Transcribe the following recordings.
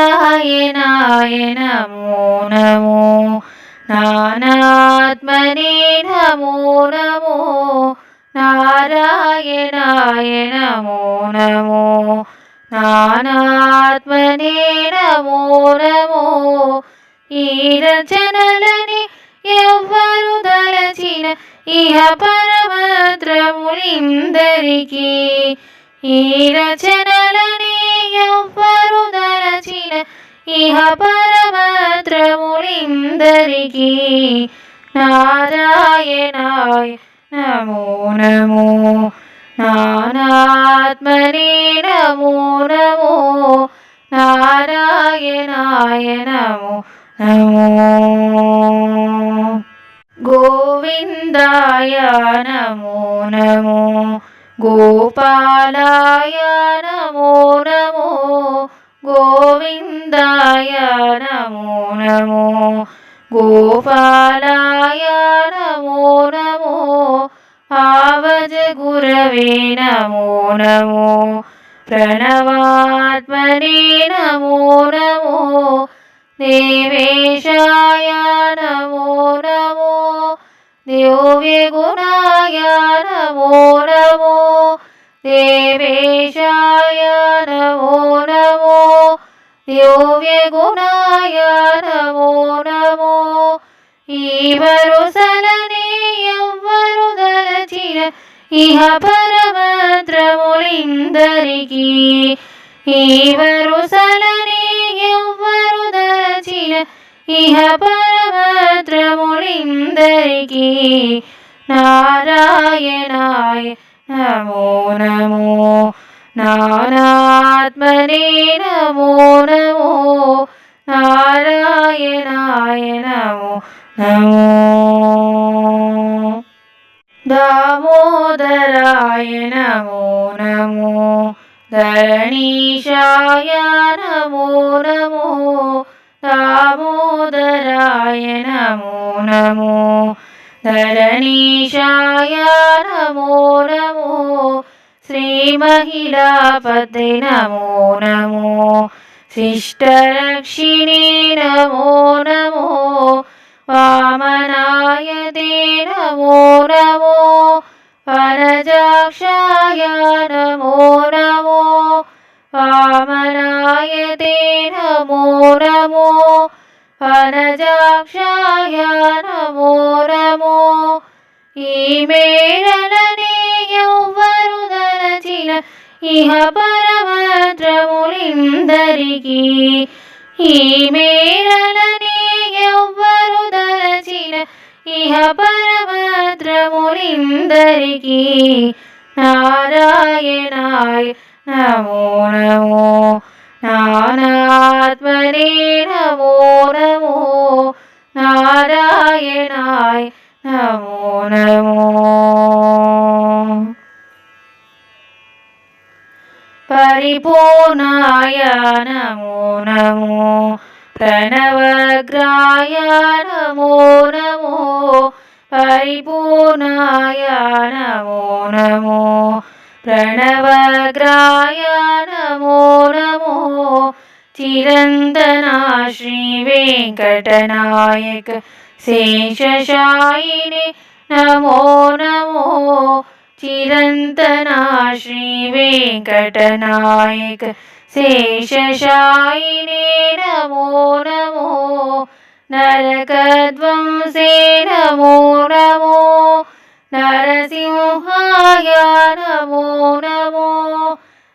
నారాయణాయ నమో నమో నానాత్మనే నమో నమో నారాయణాయ నమో నమో నానాత్మనే నమో నమో ఈ రచనలని ఎవ్వరు దలచిన ఇహ పరమద్రములిందరికీ ఈ రచనలని ఎవ్వరు దలచిన ఇహ పరమద్రములిందరికీ నారాయణాయ నమో నమో నానాత్మనే నమో నమో నారాయణాయ నమో నమో గోవిందాయ నమో నమో గోపాలాయ నమో నమో గోవిందాయ నమో నమో గోపాలాయ నమో నమో ఆవజ గురవే నమో నమో ప్రణవాత్మనే నమో నమో దేవేశాయ నమో నమో దివ్యగుణాయ నమో నమో దేవేశాయ నమో నమో దివ్యగుణాయ నమో నమో ఈ వరుసలని ఎవ్వరు దలచిన ఇహ పరమద్రములిందరికీ ఈ వరుసలని ఎవ్వరు దలచిన ఇహ పరమద్రములిందరికీ నారాయణాయ నమో నమో నానాత్మనే నమో నమో నారాయణాయ నమో నమో దామోదరాయ నమో నమో ధరణీశాయ నమో నమో దామోదరాయ నమో నమో ధరణీశాయ నమో నమో శ్రీమహిళాపతే నమో నమో శిష్టరక్షిణే నమో నమో వామనాయ తే నమో నమో వనజాక్షాయ నమో నమో వామనాయ తే నమో నమో వనజాక్షాయ నమో నమో ఈ మేళలని ఎవ్వరు దలచిన ఇహ పరమద్రములిందరికీ ఈ మేళలని ఎవ్వరు దలచిన ఇహ పరమద్రములిందరికీ నారాయణాయ నమో నమో నానాత్మనే నమో నమో నారాయణాయ నమో నమో పరిపూర్ణాయ నమో నమో ప్రణవగ్రాయ నమో నమో పరిపూర్ణాయ నమో నమో ప్రణవగ్రాయ నమో నమో చిరంతన శ్రీ వెంకటనాయక శేషశాయిని నమో నమో చిరంతన శ్రీ వెంకటనాయక శేషశాయిని నమో నమో నరకధ్వంసే నమో నమో నరసింహాయ నమో నమో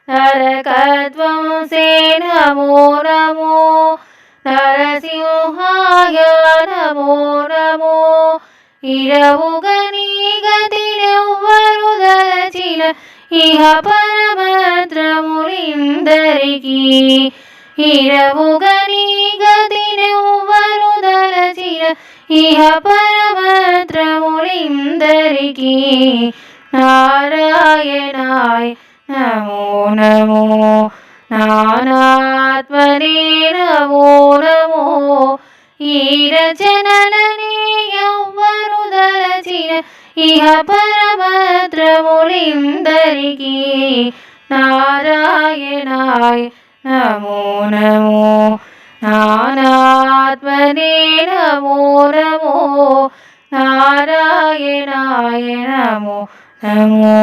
నరకధ్వంసే నమో నమో నరసింహాయ నమో నమో ఇరవుగని గతినెవ్వరు దలచిన ఇహ పరమద్రములిందరికీ ఇరవుగని గతినెవ్వరు దలచిన ఇహ పరమద్రములిందరికీ నారాయణాయ నమో నమో నానాత్మనే నమో నమో ఈ రచనలని ఎవ్వరు దలచిన ఇహ పరమద్రములిందరికీ నారాయణాయ నమో నమో నానాత్మనే నమో నమో నారాయణాయ నమో నమో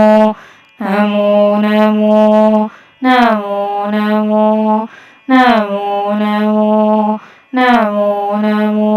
నమో నమో నమో నమో నమో నమో నమో నమో